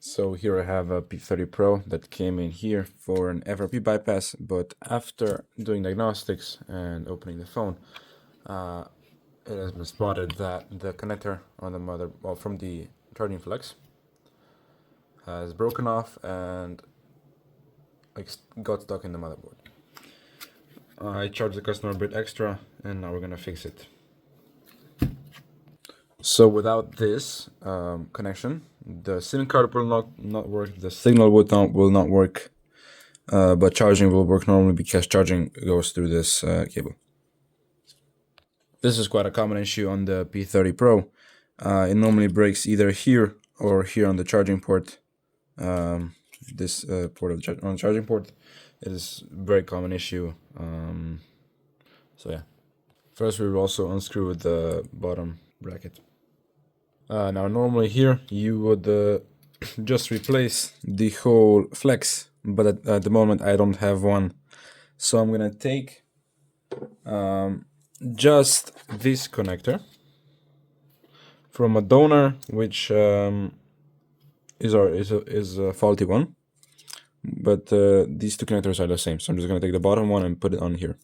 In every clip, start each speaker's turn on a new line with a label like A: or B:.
A: So here I have a p30 Pro that came in here for an FRP bypass, but after doing diagnostics and opening the phone, it has been spotted that the connector on the from the charging flex has broken off and got stuck in the motherboard. I charged the customer a bit extra, and now we're gonna fix it. So without this connection, the SIM card will not work. The signal will not work, but charging will work normally because charging goes through this cable. This is quite a common issue on the p30 Pro. It normally breaks either here or here on the charging port. This port of on the charging port, it is a very common issue. So yeah, first we will also unscrew the bottom bracket. Now normally here you would just replace the whole flex, but at the moment I don't have one, so I'm gonna take just this connector from a donor, which is a faulty one, but these two connectors are the same, so I'm just gonna take the bottom one and put it on here.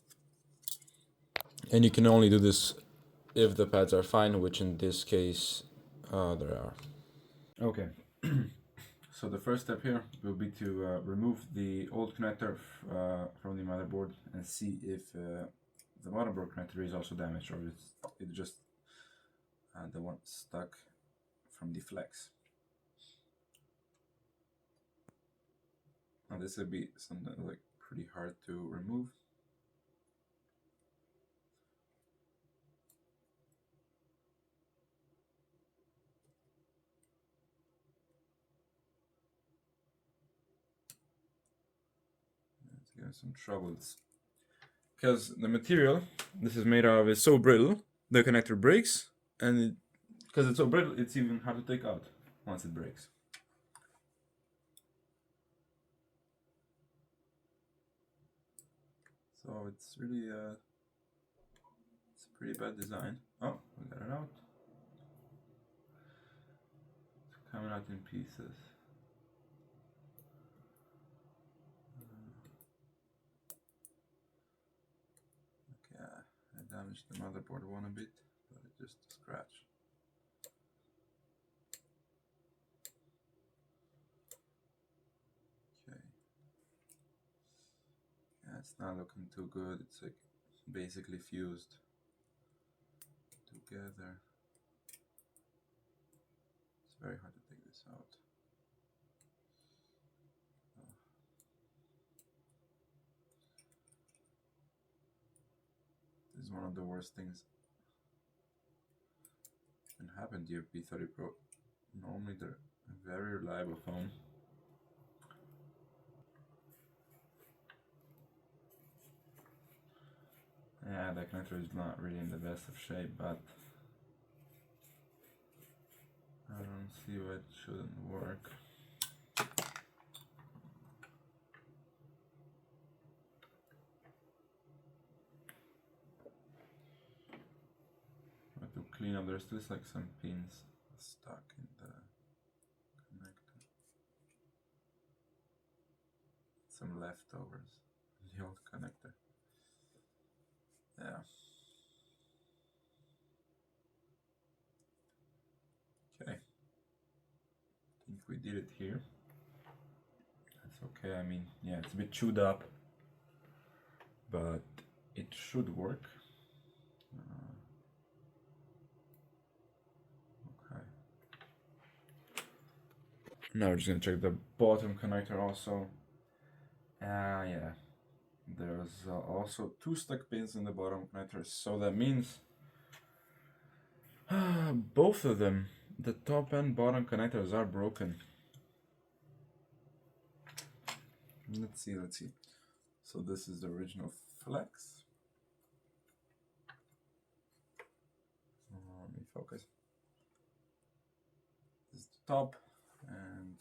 A: And you can only do this if the pads are fine, which in this case there are. Okay. So the first step here will be to remove the old connector from the motherboard and see if the motherboard connector is also damaged, or it's just the one stuck from the flex. Now this would be something like pretty hard to remove. Let's get some troubles. Because the material this is made of is so brittle, the connector breaks, and because it's so brittle, it's even hard to take out once it breaks. So it's really it's a pretty bad design. Oh, we got it out. It's coming out in pieces. Okay, I damaged the motherboard one a bit, but it's just a scratch. Okay. Yeah, it's not looking too good. It's like basically fused together. It's very hard to take this out. This is one of the worst things that can happen to your p30 Pro. Normally they're a very reliable phone. Yeah, the connector is not really in the best of shape, but I don't see why it shouldn't work. But to clean up, there's just like some pins stuck in the connector. Some leftovers in the old connector. Yeah. Okay. I think we did it here. That's okay. I mean, yeah, it's a bit chewed up, but it should work. Okay. Now we're just gonna check the bottom connector also. Yeah. There's also two stuck pins in the bottom connector, so that means both of them, the top and bottom connectors, are broken. Let's see. So this is the original flex. Let me focus. This is the top, and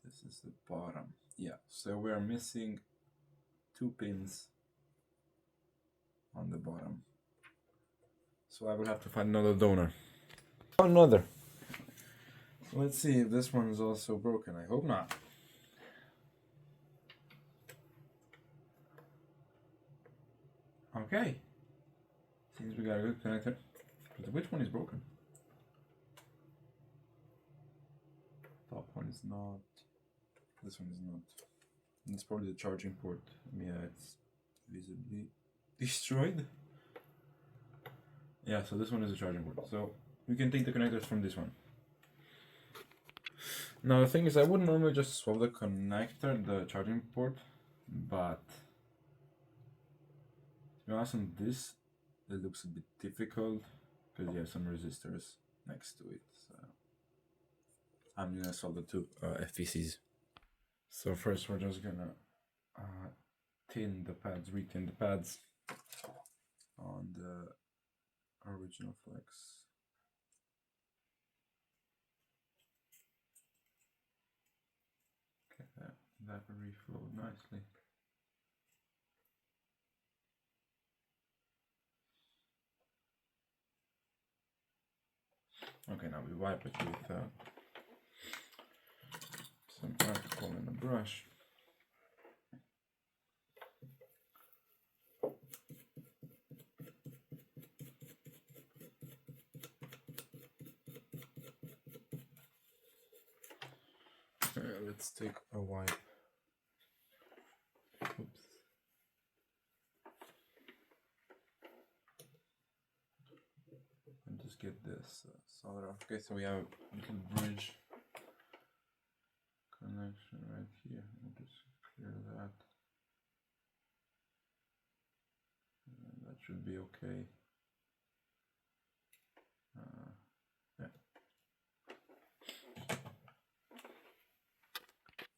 A: this is the bottom. Yeah, so we're missing two pins on the bottom. So I will have to find another donor. Another. Let's see if this one is also broken. I hope not. Okay. Seems we got a good connector. But which one is broken? Top one is not. This one is not. It's probably the charging port. Yeah, it's visibly destroyed. Yeah, so this one is a charging port. So we can take the connectors from this one. Now the thing is, I wouldn't normally just swap the connector, the charging port, but to be honest, on this, it looks a bit difficult because you have some resistors next to it. So I'm gonna solve the two FPCs. So first, we're just gonna tin the pads, retin the pads on the original flex. Okay, that reflowed nicely. Okay, now we wipe it with some alcohol and a brush. Let's take a wipe. Oops. And just get this solid off. Okay, so we have a little bridge connection right here. I'll just clear that. And that should be okay. Yeah.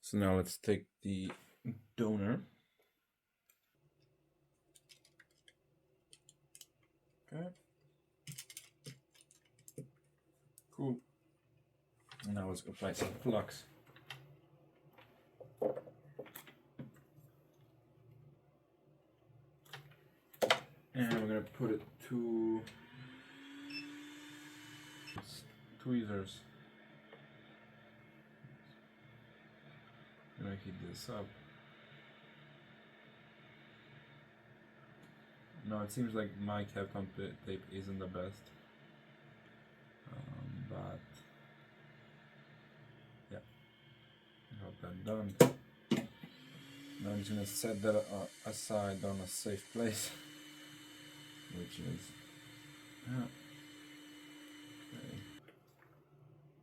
A: So now let's take the donor. Okay. Cool. And now let's apply some flux. And we're gonna put it to tweezers. I'm gonna heat this up. No, it seems like my Kapton tape isn't the best, but yeah, I got that done. Now I'm just gonna set that aside on a safe place, which is okay.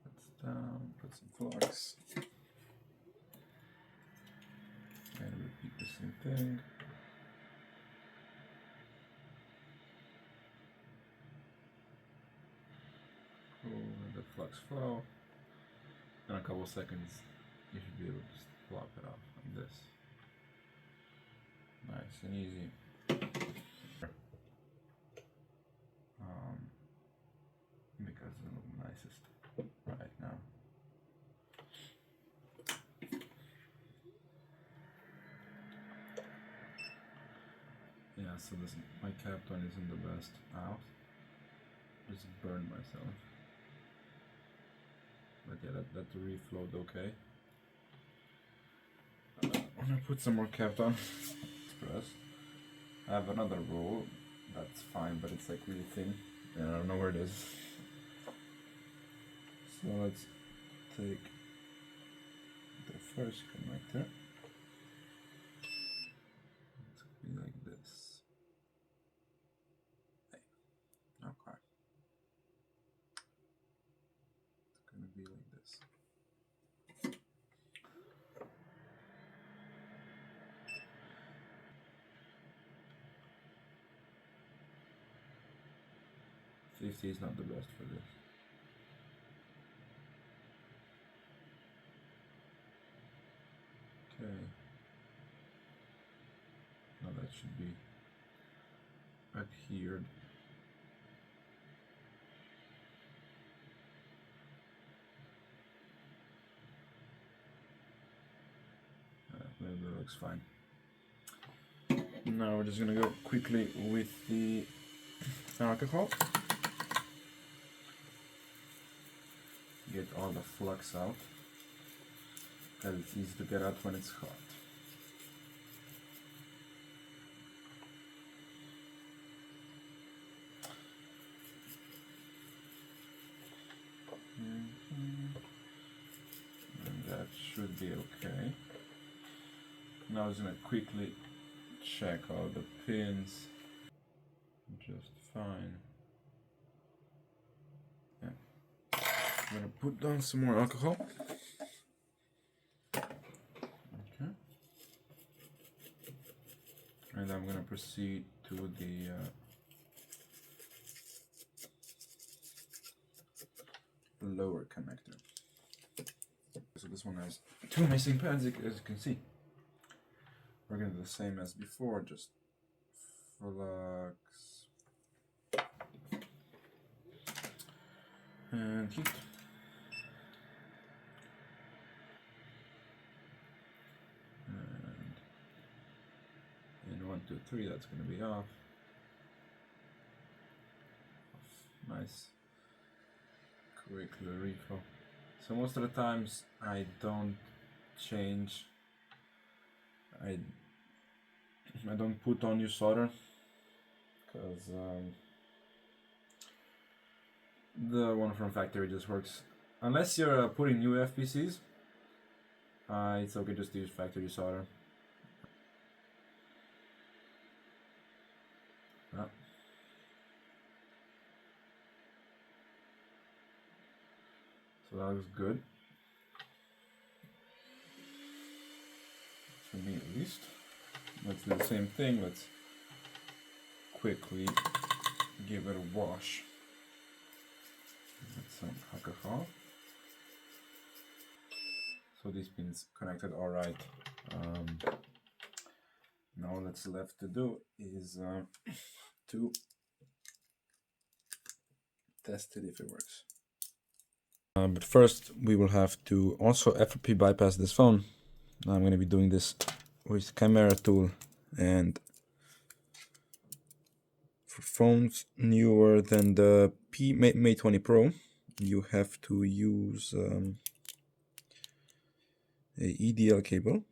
A: That's down. Put some flux, and repeat the same thing. Let the flux flow. In a couple seconds, you should be able to just plop it off like this. Nice and easy. Because it's the nicest right now. Yeah, so this my Kapton isn't the best. Ow. Just burned myself. But yeah, that reflowed okay. I'm gonna put some more Kapton Express. I have another roll, that's fine, but it's like really thin, and I don't know where it is. So let's take the first connector. It's gonna be like this. Hey, okay. It's gonna be like this. .50 is not the best for this. Okay. Now that should be adhered. Maybe that looks fine. Now we're just gonna go quickly with the alcohol. get all the flux out, because it's easy to get out when it's hot. And that should be okay. Now I'm just gonna quickly check all the pins. Just fine. Yeah. I'm gonna put down some more alcohol. Okay. And I'm gonna proceed to the lower connector. So this one has two missing pads, as you can see. We're gonna do the same as before, just flux and heat. And in 1, 2, 3, that's gonna be off. Nice. Quick little refill. So most of the times I don't change. I don't put on new solder because the one from factory just works. Unless you're putting new FPCs, it's okay just to use factory solder. So that looks good. For me at least. Let's do the same thing. Let's quickly give it a wash with some alcohol. So these pins connected all right. Now all that's left to do is to test it if it works. But first we will have to also FRP bypass this phone. I'm going to be doing this with camera tool, and for phones newer than the Mate 20 Pro you have to use a EDL cable,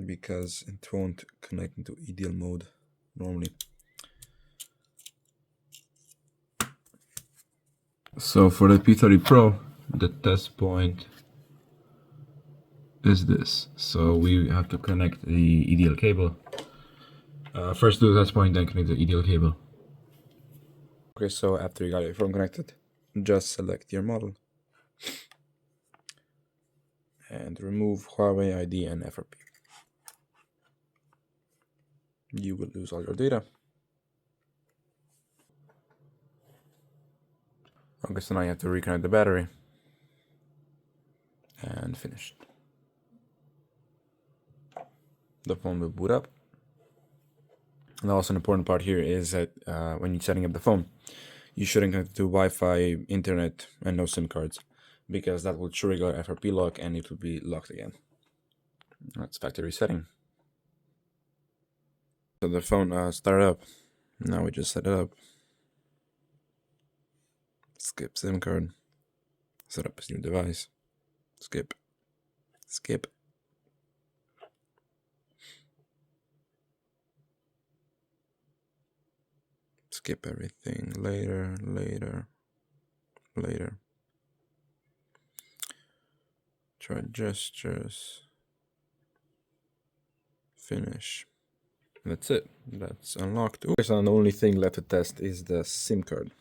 A: because it won't connect into EDL mode normally. So for the p30 Pro, the test point is this. So we have to connect the EDL cable. First do the test point, then connect the EDL cable. Okay, so after you got your phone connected, just select your model and remove Huawei ID and FRP. You will lose all your data. Okay, so now you have to reconnect the battery and finish. The phone will boot up. And also an important part here is that when you're setting up the phone, you shouldn't connect to Wi-Fi, internet, and no SIM cards, because that will trigger FRP lock and it will be locked again. That's factory setting. So the phone started up. Now we just set it up. Skip SIM card. Set up a new device. Skip. Skip. Skip everything. Later, later, later. Try gestures. Finish. That's it. That's unlocked. Okay, so the only thing left to test is the SIM card.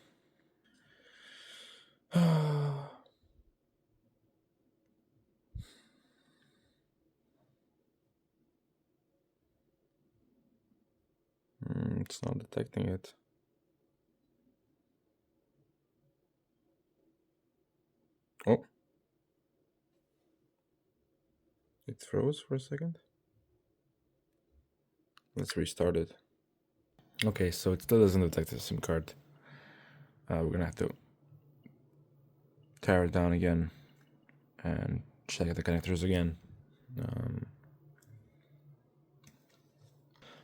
A: It's not detecting it. Oh. It froze for a second. Let's restart it. Okay, so it still doesn't detect the SIM card. We're gonna have to tear it down again and check the connectors again.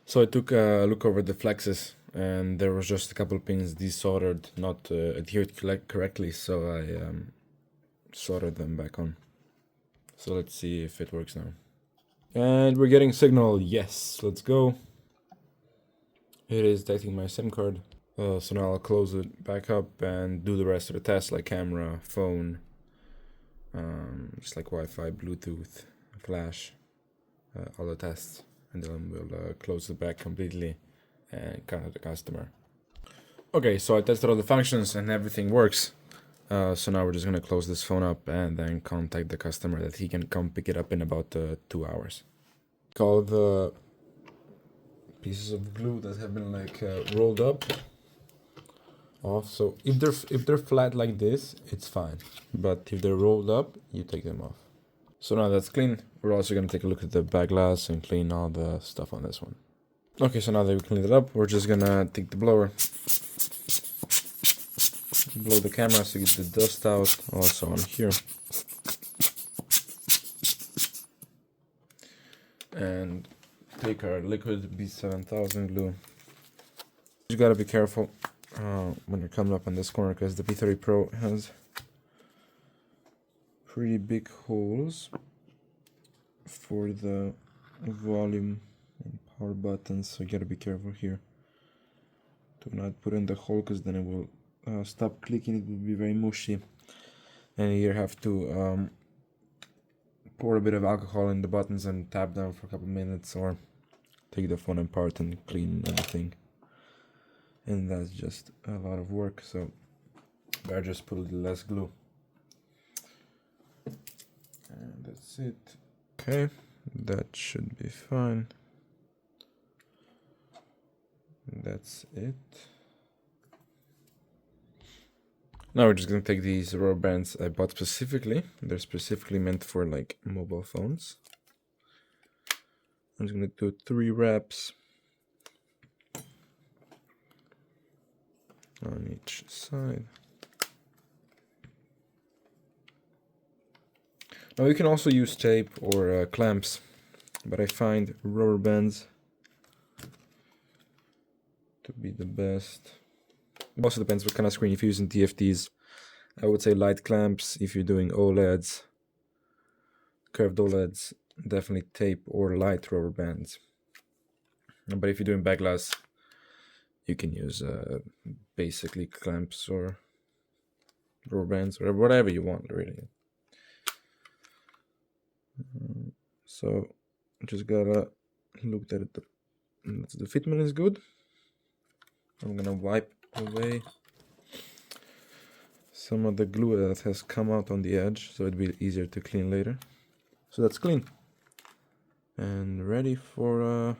A: So I took a look over the flexes and there was just a couple pins desoldered, not adhered correctly, so I soldered them back on. So let's see if it works now. And we're getting signal. Yes, let's go. It is detecting my SIM card. So now I'll close it back up and do the rest of the tests, like camera, phone, just like Wi-Fi, Bluetooth, flash, all the tests, and then we'll close it back completely and contact the customer. Okay, so I tested all the functions and everything works. So now we're just gonna close this phone up and then contact the customer that he can come pick it up in about 2 hours. Call the pieces of glue that have been like rolled up off. So if they're flat like this, it's fine. But if they're rolled up, you take them off. So now that's clean. We're also gonna take a look at the back glass and clean all the stuff on this one. Okay, so now that we cleaned it up, we're just gonna take the blower, blow the camera to get the dust out, also on here. And take our liquid B7000 glue. You gotta be careful when you're coming up on this corner, because the P30 Pro has pretty big holes for the volume and power buttons, so you gotta be careful here. Do not put in the hole, because then it will stop clicking. It will be very mushy, and you have to pour a bit of alcohol in the buttons and tap them for a couple minutes, or take the phone apart and clean everything. And that's just a lot of work, so I just put a little less glue. And that's it. Okay, that should be fine. That's it. Now we're just gonna take these rubber bands I bought specifically. They're specifically meant for like mobile phones. I'm just gonna do 3 wraps on each side. Now you can also use tape or clamps, but I find rubber bands to be the best. It also depends what kind of screen. If you're using TFTs, I would say light clamps. If you're doing OLEDs, curved OLEDs, definitely tape or light rubber bands. But if you're doing back glass, you can use basically clamps or rubber bands or whatever you want, really. So just gotta look that the fitment is good. I'm gonna wipe away some of the glue that has come out on the edge, so it'll be easier to clean later. So that's clean and ready for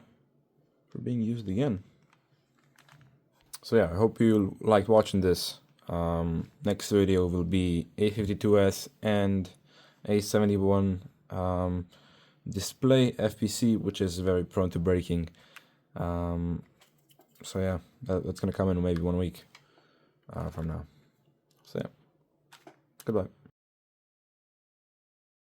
A: being used again. So yeah, I hope you liked watching this. Next video will be A52s and A71 display FPC, which is very prone to breaking. So yeah, that's gonna come in maybe 1 week from now. So yeah, goodbye.